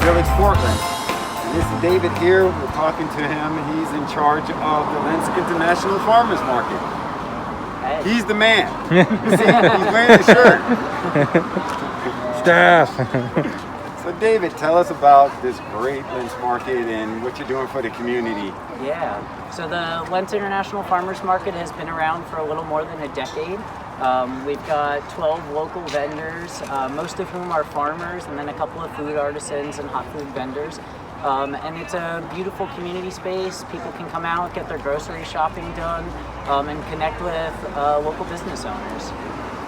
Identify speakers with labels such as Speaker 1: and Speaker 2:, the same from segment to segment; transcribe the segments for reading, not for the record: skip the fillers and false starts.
Speaker 1: Village, Portland. And this is David here. We're talking to him. He's in charge of the Lents International Farmers Market.
Speaker 2: Hey.
Speaker 1: He's the man. You see, he's wearing the shirt.
Speaker 3: Staff.
Speaker 1: So David, tell us about this great Lents Market and what you're doing for the community.
Speaker 2: Yeah, so the Lents International Farmers Market has been around for a little more than a decade. We've got 12 local vendors, most of whom are farmers, and then a couple of food artisans and hot food vendors. And it's a beautiful community space. People can come out, get their grocery shopping done, and connect with local business owners.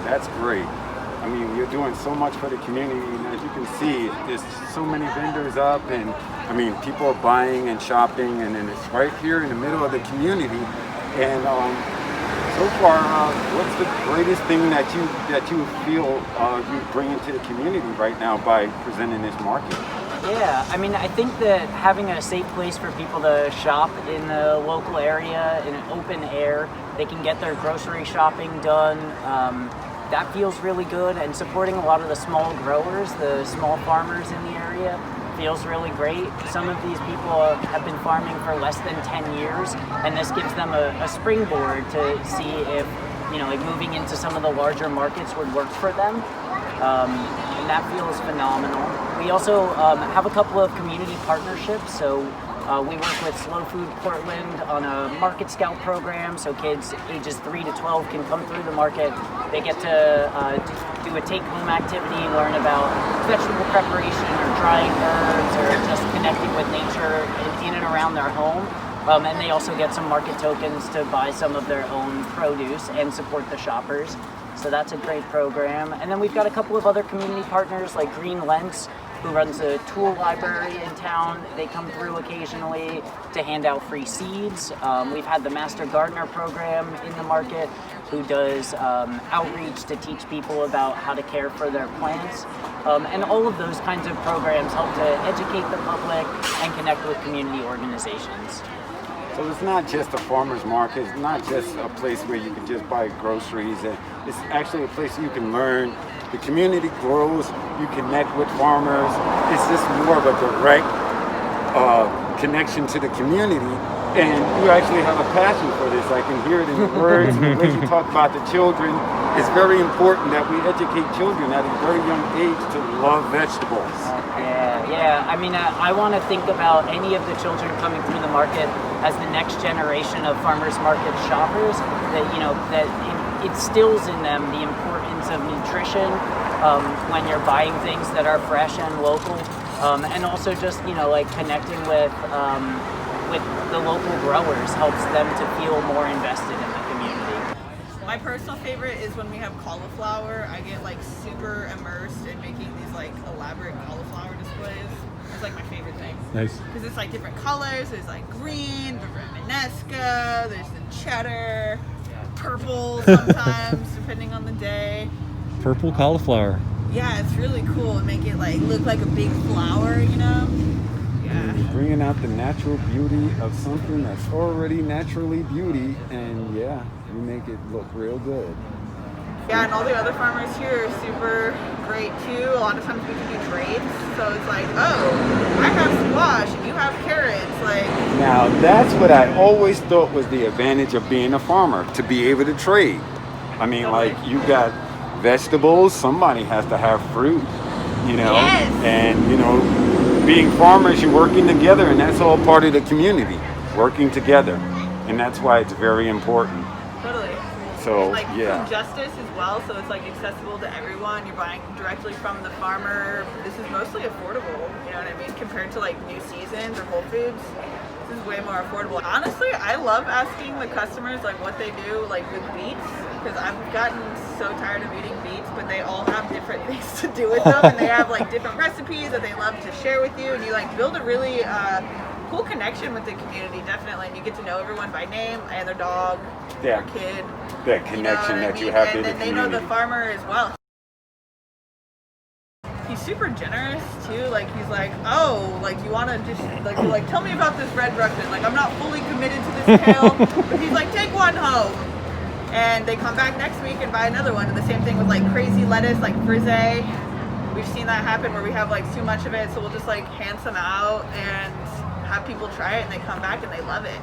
Speaker 1: That's great. I mean, you're doing so much for the community, and as you can see, there's so many vendors up, and I mean, people are buying and shopping, and then it's right here in the middle of the community. And so far, what's the greatest thing that you feel you bring into the community right now by presenting this market?
Speaker 2: Yeah, I mean, I think that having a safe place for people to shop in the local area, in an open air, they can get their grocery shopping done. That feels really good, and supporting a lot of the small growers, the small farmers in the area, feels really great. Some of these people have been farming for less than 10 years, and this gives them a springboard to see if, like moving into some of the larger markets would work for them. And that feels phenomenal. We also have a couple of community partnerships, so we work with Slow Food Portland on a Market Scout program, so kids ages 3 to 12 can come through the market. They get to do a take-home activity, learn about vegetable preparation or drying herbs, or just connecting with nature in and around their home. And they also get some market tokens to buy some of their own produce and support the shoppers. So that's a great program. And then we've got a couple of other community partners like Green Lents, who runs a tool library in town. They come through occasionally to hand out free seeds. We've had the Master Gardener program in the market, who does outreach to teach people about how to care for their plants. And all of those kinds of programs help to educate the public and connect with community organizations.
Speaker 1: So it's not just a farmer's market, it's not just a place where you can just buy groceries. It's actually a place you can learn. The community grows, you connect with farmers. It's just more of a direct connection to the community. And you actually have a passion for this. I can hear it in your words, and the way you talk about the children. It's very important that we educate children at a very young age to love vegetables.
Speaker 2: Yeah. I mean, I want to think about any of the children coming through the market as the next generation of farmers market shoppers. That that instills in them the importance of nutrition when you're buying things that are fresh and local, and also just like connecting with the local growers helps them to feel more invested in the community.
Speaker 4: My personal favorite is when we have cauliflower. I get like super immersed in making these like elaborate cauliflower displays. It's like my favorite thing.
Speaker 3: Nice.
Speaker 4: Because it's like different colors. There's like green, the Romanesca, there's the cheddar, purple sometimes, depending on the day.
Speaker 3: Purple cauliflower.
Speaker 4: Yeah, it's really cool and make it like look like a big flower, Yeah.
Speaker 1: You're bringing out the natural beauty of something that's already naturally beauty, and yeah, you make it look real good.
Speaker 4: Yeah, and all the other farmers here are super great too. A lot of times we can do trades, so it's like, oh, I have squash and you have carrots. Like,
Speaker 1: now that's what I always thought was the advantage of being a farmer, to be able to trade. I mean, like you got vegetables, somebody has to have fruit,
Speaker 4: Yes.
Speaker 1: And being farmers, you're working together, and that's all part of the community, working together, and that's why it's very important.
Speaker 4: Totally.
Speaker 1: So
Speaker 4: and like
Speaker 1: yeah.
Speaker 4: food justice as well, so it's like accessible to everyone. You're buying directly from the farmer. This is mostly affordable, you know what I mean, compared to like New Seasons or Whole Foods. This is way more affordable. Honestly, I love asking the customers like what they do like with beets, because I've gotten so tired of eating beets, but they all have different things to do with them, and they have like different recipes that they love to share with you, and you like build a really cool connection with the community, definitely, and you get to know everyone by name and their dog, their kid.
Speaker 1: That connection that you have to the community.
Speaker 4: And then they know the farmer as well. He's super generous too. Like he's like, oh, like you want to just like tell me about this red Russian. Like I'm not fully committed to this kale, but he's like, take one home. And they come back next week and buy another one. And the same thing with like crazy lettuce, like frisee. we've seen that happen where we have like too much of it, so we'll just like hand some out and have people try it, and they come back and they love it.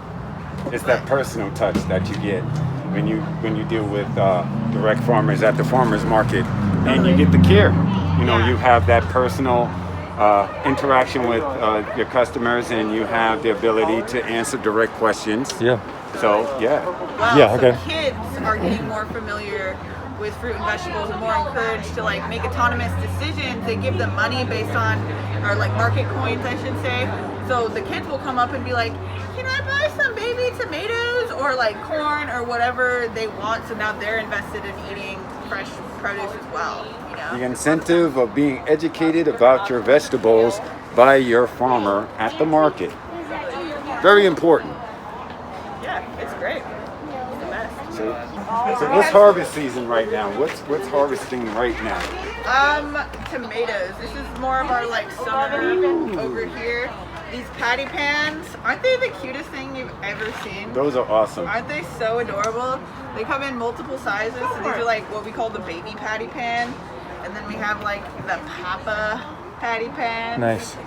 Speaker 1: It's that personal touch that you get when you deal with direct farmers at the farmers market, and you get the care. You know,
Speaker 4: Yeah.
Speaker 1: you have that personal interaction with your customers, and you have the ability to answer direct questions.
Speaker 3: Yeah.
Speaker 1: So yeah,
Speaker 4: Well,
Speaker 3: Yeah,
Speaker 4: so
Speaker 3: okay.
Speaker 4: kids are getting more familiar with fruit and vegetables and more encouraged to like make autonomous decisions. They give them money based on, or like market coins, I should say. So the kids will come up and be like, "Can I buy some baby tomatoes or like corn or whatever they want?" So now they're invested in eating fresh produce as well. You know.
Speaker 1: the incentive of being educated about your vegetables by your farmer at the market. Very important.
Speaker 4: Yeah, it's great. It's the best.
Speaker 1: So what's harvest season right now? What's harvesting right now?
Speaker 4: Tomatoes. This is more of our like summer over here. These patty pans, aren't they the cutest thing you've ever seen?
Speaker 1: Those are awesome.
Speaker 4: Aren't they so adorable? They come in multiple sizes. So these are like what we call the baby patty pan. And then we have like the papa patty pans.
Speaker 3: Nice.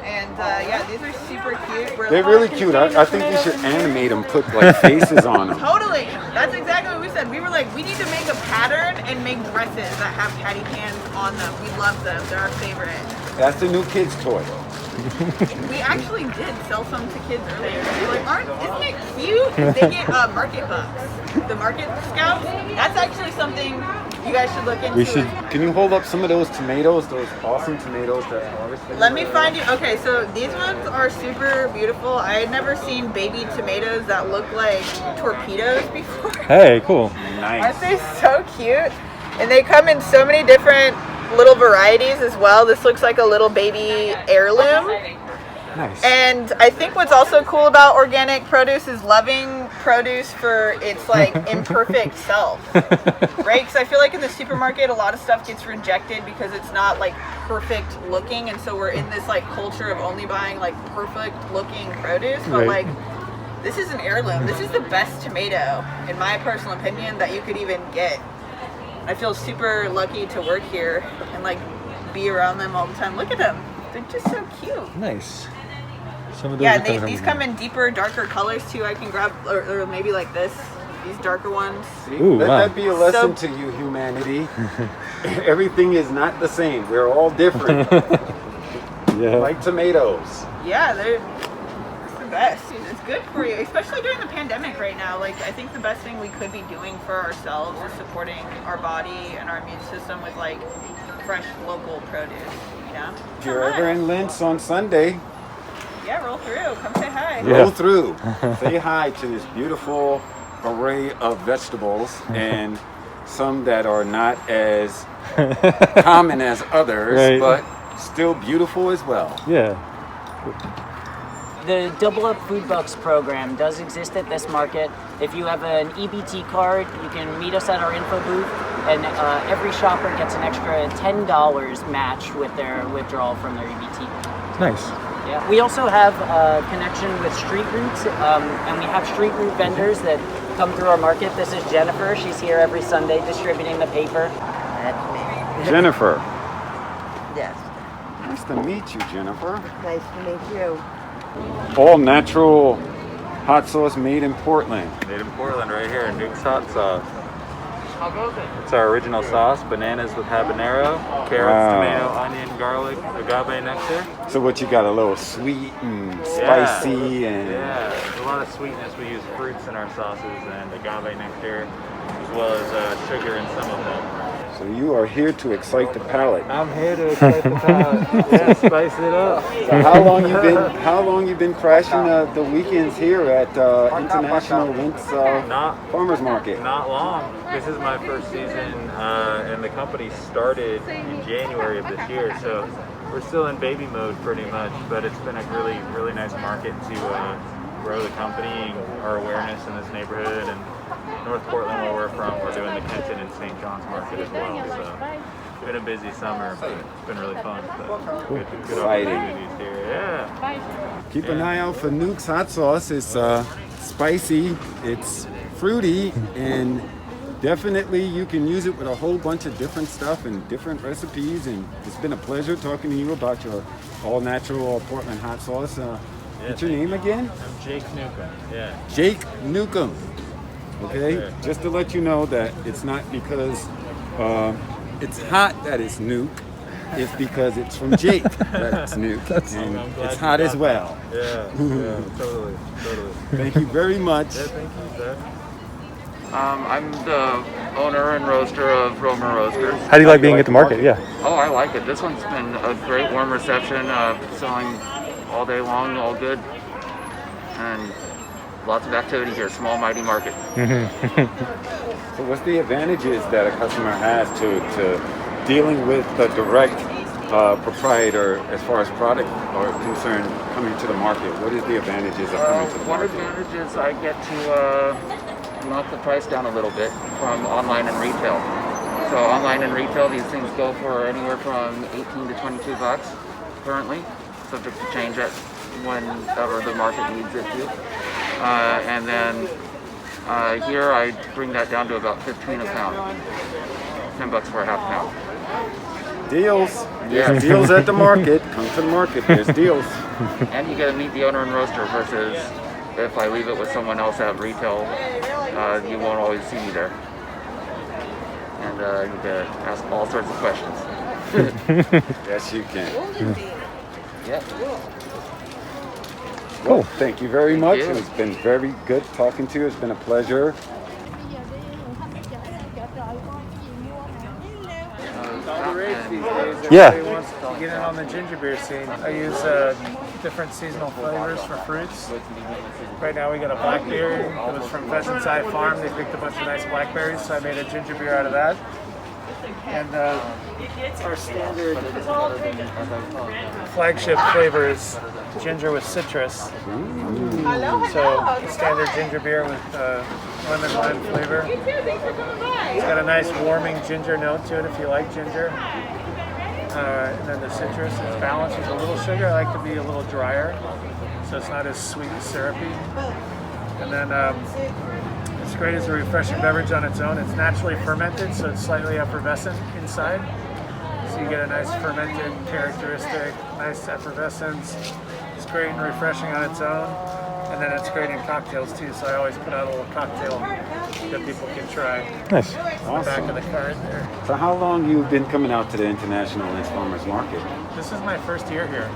Speaker 4: And yeah, these are super cute.
Speaker 1: They're really cute. I think we should animate them, put like faces on them.
Speaker 4: Totally. That's exactly what we said. We were like, we need to make a pattern and make dresses that have patty pans on them. We love them. They're our favorite.
Speaker 1: That's the new kids' toy.
Speaker 4: We actually did sell some to kids earlier. We were like, isn't it cute? They get market bucks. The market scouts. That's actually something you guys should look into.
Speaker 3: We should.
Speaker 1: Can you hold up some of those tomatoes, those awesome tomatoes that's harvested?
Speaker 4: Let me find you. Okay, so these ones are super beautiful. I had never seen baby tomatoes that look like torpedoes before.
Speaker 3: Hey, cool.
Speaker 1: Nice.
Speaker 4: Aren't they so cute? And they come in so many different little varieties as well. This looks like a little baby heirloom.
Speaker 3: Nice.
Speaker 4: And I think what's also cool about organic produce is loving produce for its like imperfect self, right? Because I feel like in the supermarket a lot of stuff gets rejected because it's not like perfect looking, and so we're in this like culture of only buying like perfect looking produce. But
Speaker 3: Right.
Speaker 4: like, this is an heirloom. This is the best tomato, in my personal opinion, that you could even get. I feel super lucky to work here and like be around them all the time. Look at them. They're just so cute.
Speaker 3: Nice. Some of those
Speaker 4: Yeah,
Speaker 3: are
Speaker 4: these come in deeper, darker colors too. I can grab, or maybe like this, these darker ones.
Speaker 1: See,
Speaker 3: Ooh,
Speaker 1: let
Speaker 3: wow.
Speaker 1: that be a lesson
Speaker 4: So-
Speaker 1: to you, humanity. Everything is not the same. We're all different,
Speaker 3: Yeah.
Speaker 1: like tomatoes.
Speaker 4: Yeah, it's the best. It's good for you, especially during the pandemic right now. Like, I think the best thing we could be doing for ourselves is supporting our body and our immune system with like fresh local produce. You know.
Speaker 1: If you're ever in Lents on Sunday,
Speaker 4: Yeah, roll through. Come say hi.
Speaker 3: Yeah.
Speaker 1: roll through. Say hi to this beautiful array of vegetables, and some that are not as common as others,
Speaker 3: Right.
Speaker 1: but still beautiful as well.
Speaker 3: Yeah.
Speaker 2: The Double Up Food Bucks program does exist at this market. If you have an EBT card, you can meet us at our info booth, and every shopper gets an extra $10 match with their withdrawal from their EBT.
Speaker 3: Nice.
Speaker 2: Yeah. We also have a connection with Street Roots, and we have Street Root vendors that come through our market. This is Jennifer. She's here every Sunday distributing the paper.
Speaker 5: That's
Speaker 1: Jennifer,
Speaker 5: me. Yes.
Speaker 1: nice to meet you, Jennifer.
Speaker 5: Nice to meet you.
Speaker 1: All natural hot sauce made in Portland.
Speaker 6: Made in Portland right here, Nuke's Hot Sauce. It's our original sauce, bananas with habanero, carrots,
Speaker 1: Wow.
Speaker 6: tomato, onion, garlic, agave nectar.
Speaker 1: So what, you got a little sweet and spicy and
Speaker 6: Yeah, a lot of sweetness. We use fruits in our sauces and agave nectar, as well as sugar in some of them.
Speaker 1: so you are here to excite the palate.
Speaker 6: I'm here to excite the palate. Yeah, spice it up.
Speaker 1: So how long you been crashing the weekends here at International Lents
Speaker 6: Not
Speaker 1: Farmers Market?
Speaker 6: Not long. This is my first season, and the company started in January of this year, so we're still in baby mode pretty much. But it's been a really, really nice market to grow the company, our awareness in this neighborhood, and North Portland, where we're from, we're doing the Kenton and St. John's Market as well. So it's been a busy summer, but it's been really fun. So good
Speaker 1: Exciting.
Speaker 6: opportunities here. Yeah.
Speaker 1: Keep an eye out for Nuke's hot sauce. It's spicy, it's fruity, and definitely you can use it with a whole bunch of different stuff and different recipes. And it's been a pleasure talking to you about your all-natural Portland hot sauce. What's your name again?
Speaker 6: I'm Jake Newcomb. Yeah.
Speaker 1: Jake Newcomb. Okay,
Speaker 6: Okay.
Speaker 1: just to let you know that it's not because it's hot that it's Nuke. It's because it's from Jake that it's Nuke. And
Speaker 6: I'm glad
Speaker 1: it's
Speaker 6: you
Speaker 1: hot as
Speaker 6: got
Speaker 1: well.
Speaker 6: that. Yeah, totally.
Speaker 1: Thank you very much.
Speaker 6: Yeah, thank you, sir.
Speaker 7: I'm the owner and roaster of Romer Roasters.
Speaker 3: How do you like being at the market? Yeah.
Speaker 7: Oh, I like it. This one's been a great warm reception, selling all day long, all good. And lots of activity here, small mighty market.
Speaker 1: So what's the advantages that a customer has to dealing with the direct proprietor as far as product are concerned coming to the market? What is the advantages of coming to the
Speaker 7: One
Speaker 1: market?
Speaker 7: advantage is I get to knock the price down a little bit from online and retail. So online and retail, these things go for anywhere from 18 to 22 bucks currently, subject to change it whenever the market needs it to. And then here I bring that down to about 15 a pound. 10 bucks for a half pound.
Speaker 1: Deals.
Speaker 7: Yeah.
Speaker 1: There's deals at the market. Come to the market. There's deals.
Speaker 7: And you get to meet the owner and roaster versus if I leave it with someone else at retail, you won't always see me there. And you can ask all sorts of questions.
Speaker 1: Yes, you can.
Speaker 7: Yeah.
Speaker 1: Well, thank you very much.
Speaker 7: you.
Speaker 1: It's been very good talking to you. It's been a pleasure.
Speaker 8: All the rage these days.
Speaker 3: Yeah.
Speaker 8: Everybody wants to get in on the ginger beer scene. I use different seasonal flavors for fruits. Right now we got a blackberry. It was from Pheasant's Eye Farm. They picked a bunch of nice blackberries, so I made a ginger beer out of that. And our standard flagship flavor is ginger with citrus. So standard ginger beer with lemon lime flavor. It's got a nice warming ginger note to it if you like ginger. And then the citrus is balanced with a little sugar. I like to be a little drier, so it's not as sweet and syrupy. And then it's great as a refreshing beverage on its own. It's naturally fermented, so it's slightly effervescent inside. So you get a nice fermented characteristic, nice effervescence. It's great and refreshing on its own. And then it's great in cocktails too, so I always put out a little cocktail that people can try.
Speaker 3: Nice.
Speaker 8: On the back of the card there.
Speaker 1: So how long you've been coming out to the International Lents Farmers Market?
Speaker 8: This is my first year here,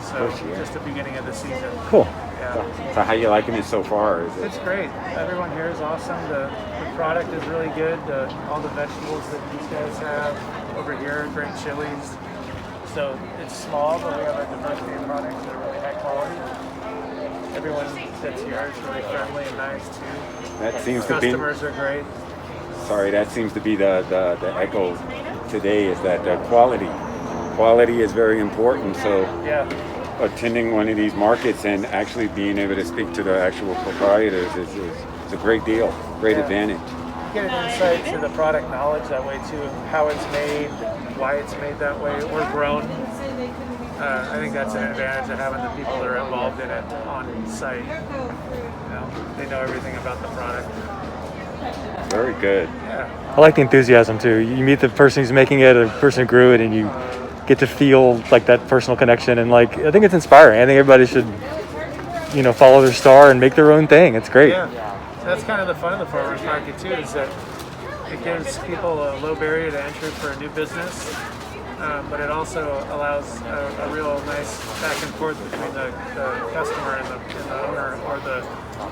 Speaker 8: so
Speaker 1: First year.
Speaker 8: just the beginning of the season.
Speaker 3: Cool.
Speaker 8: Yeah.
Speaker 1: So how you liking it so far? Is it?
Speaker 8: It's great. Everyone here is awesome. The product is really good. All the vegetables that these guys have over here, great chilies. So it's small, but we have a diversity of products that are really high quality. Everyone that's here is really friendly and nice too.
Speaker 1: That seems to be.
Speaker 8: Customers are great.
Speaker 1: Sorry, that seems to be the echo today. Is that the quality? Quality is very important. So
Speaker 8: Yeah.
Speaker 1: attending one of these markets and actually being able to speak to the actual proprietors is a great deal, great
Speaker 8: Yeah.
Speaker 1: advantage.
Speaker 8: Get an insight to the product knowledge that way too, how it's made, why it's made that way, or grown. I think that's an advantage of having the people that are involved in it on site. They know everything about the product.
Speaker 1: Very good.
Speaker 8: Yeah.
Speaker 3: I like the enthusiasm too. You meet the person who's making it, or the person who grew it, and you get to feel like that personal connection. And like, I think it's inspiring. I think everybody should, follow their star and make their own thing. It's great.
Speaker 8: Yeah. So that's kind of the fun of the farmers market too, is that it gives people a low barrier to entry for a new business. But it also allows a real nice back and forth between the customer and the owner or the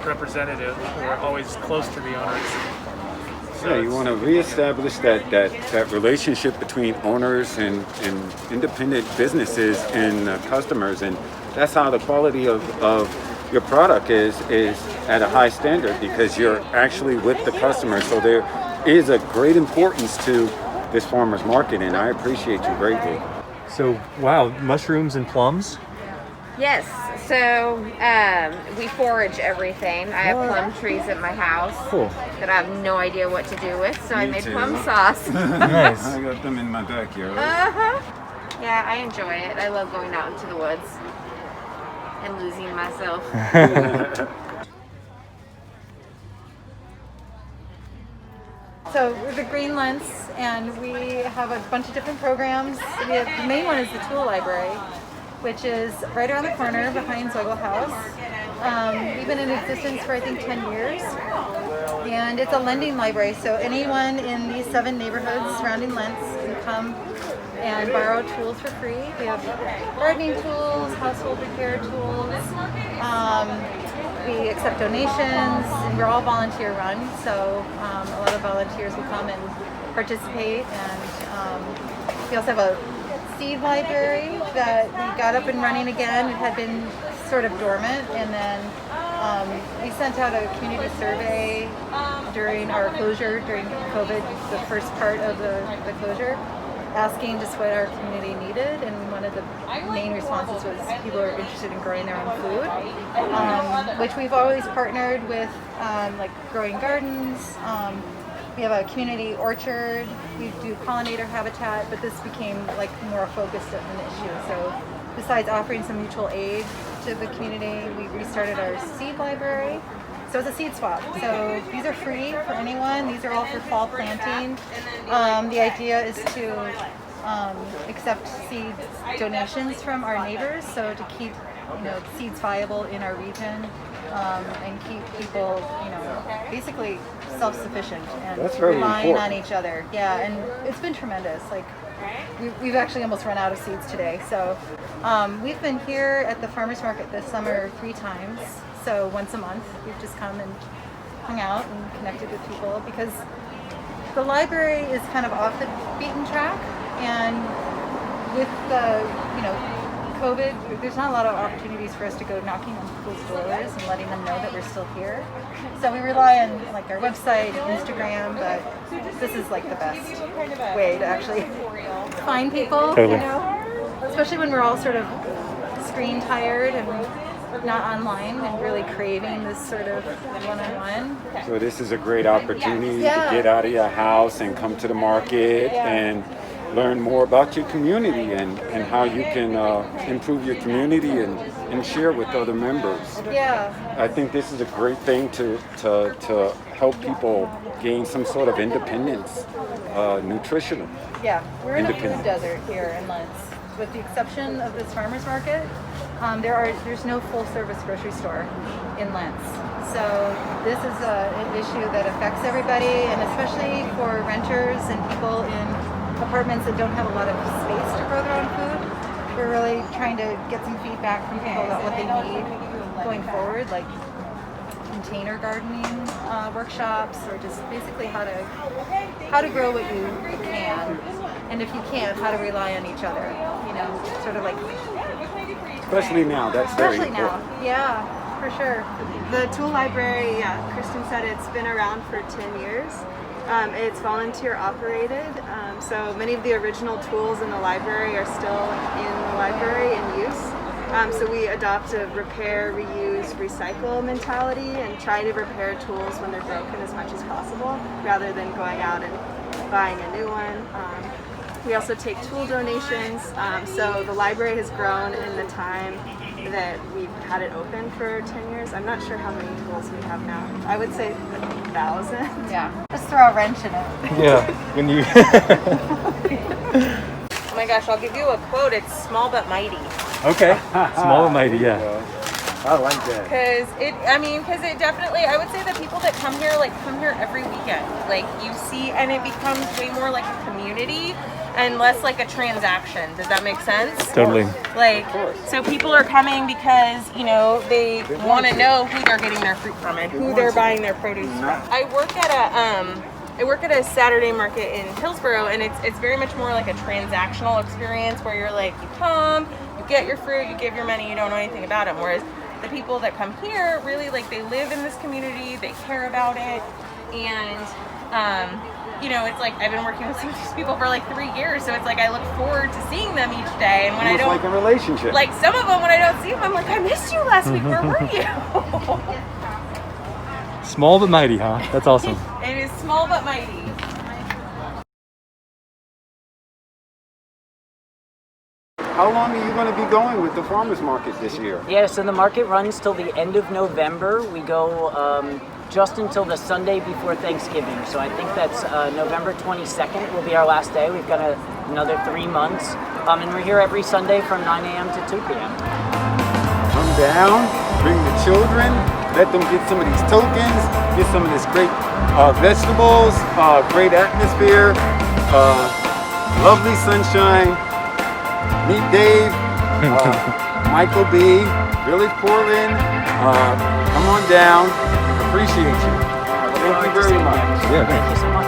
Speaker 8: representative, who are always close to the owners. So
Speaker 1: Yeah, you want to reestablish that relationship between owners and independent businesses and customers, and that's how the quality of your product is at a high standard, because you're actually with the customer. So there is a great importance to this farmer's market, and I appreciate you greatly.
Speaker 3: So, wow, mushrooms and plums.
Speaker 9: Yes, so we forage everything. I have plum trees at my house
Speaker 3: Cool.
Speaker 9: that I have no idea what to do with, so I
Speaker 1: Me
Speaker 9: made
Speaker 1: too.
Speaker 9: plum sauce.
Speaker 3: Nice.
Speaker 1: I got them in my backyard.
Speaker 9: Uh-huh. Yeah, I enjoy it. I love going out into the woods and losing myself. So
Speaker 10: So we're the Green Lents, and we have a bunch of different programs. The main one is the Tool Library, which is right around the corner behind Zweigel House. We've been in existence for I think 10 years, and it's a lending library. So anyone in these 7 neighborhoods surrounding Lents can come and borrow tools for free. We have gardening tools, household repair tools. We accept donations, and we're all volunteer run, so a lot of volunteers will come and participate. And we also have a seed library that we got up and running again. It had been sort of dormant, and then we sent out a community survey during our closure, during COVID, the first part of the closure, asking just what our community needed, and one of the main responses was people are interested in growing their own food, which we've always partnered with, like growing gardens. We have a community orchard. We do pollinator habitat, but this became like more focused of an issue. So besides offering some mutual aid to the community, we restarted our seed library. So it's a seed swap. So these are free for anyone. These are all for fall planting. The idea is to accept seed donations from our neighbors, so to keep seeds viable in our region, and keep people basically self-sufficient and relying on each other. Yeah, and it's been tremendous. Like we've actually almost run out of seeds today. So we've been here at the farmers market this summer 3 times. So once a month, we've just come and hung out and connected with people, because the library is kind of off the beaten track, and with the COVID, there's not a lot of opportunities for us to go knocking on people's doors and letting them know that we're still here. So we rely on like our website and Instagram, but this is like the best way to actually find people, especially when we're all sort of screen tired and not online and really craving this sort of one-on-one.
Speaker 1: So this is a great opportunity to get out of your house and come to the market and learn more about your community and how you can improve your community and share with other members.
Speaker 10: Yeah.
Speaker 1: I think this is a great thing to help people gain some sort of independence, nutritional.
Speaker 10: Yeah, we're in a food desert here in Lents. With the exception of this farmers market, there's no full-service grocery store in Lents. So this is an issue that affects everybody, and especially for renters and people in apartments that don't have a lot of space to grow their own food. We're really trying to get some feedback from people about what they need going forward, like container gardening workshops, or just basically how to grow what you can, and if you can't, how to rely on each other. Sort of like.
Speaker 1: Especially now, that's very important.
Speaker 10: Yeah, for sure.
Speaker 11: The tool library, Kristen said it's been around for 10 years. It's volunteer operated, so many of the original tools in the library are still in the library in use. So we adopt a repair, reuse, recycle mentality and try to repair tools when they're broken as much as possible, rather than going out and buying a new one. We also take tool donations, so the library has grown in the time that we've had it open for 10 years. I'm not sure how many tools we have now. I would say 1,000.
Speaker 10: Yeah, just throw a wrench in it.
Speaker 3: Yeah, when you...
Speaker 9: Oh my gosh, I'll give you a quote. It's small but mighty.
Speaker 3: Okay, small but mighty, yeah.
Speaker 1: I like that.
Speaker 9: Because it definitely, I would say that people that come here every weekend. Like you see, and it becomes way more like a community and less like a transaction. Does that make sense?
Speaker 3: Totally.
Speaker 9: Like, so people are coming because, they want to know who they're getting their fruit from and who they're buying their produce from. I work at a Saturday market in Hillsborough, and it's very much more like a transactional experience where you're like, you come, you get your fruit, you give your money, you don't know anything about them. Whereas the people that come here really like they live in this community, they care about it, and it's like I've been working with some of these people for like 3 years, so it's like I look forward to seeing them each day. And when
Speaker 1: almost
Speaker 9: I don't,
Speaker 1: like a relationship.
Speaker 9: Like some of them, when I don't see them, I'm like, I missed you last week. Where were you?
Speaker 3: Small but mighty, huh? That's awesome.
Speaker 9: It is small but mighty.
Speaker 1: how long are you going to be going with the farmers market this year?
Speaker 2: Yeah, so the market runs till the end of November. We go just until the Sunday before Thanksgiving. So I think that's November 22nd will be our last day. We've got another 3 months. And we're here every Sunday from 9 a.m. to 2 p.m.
Speaker 1: Come down, bring the children, let them get some of these tokens, get some of this great vegetables, great atmosphere, lovely sunshine. Meet Dave, Michael B, Village Portland. Come on down. Appreciate you. Thank you very much.
Speaker 2: Thank you so much.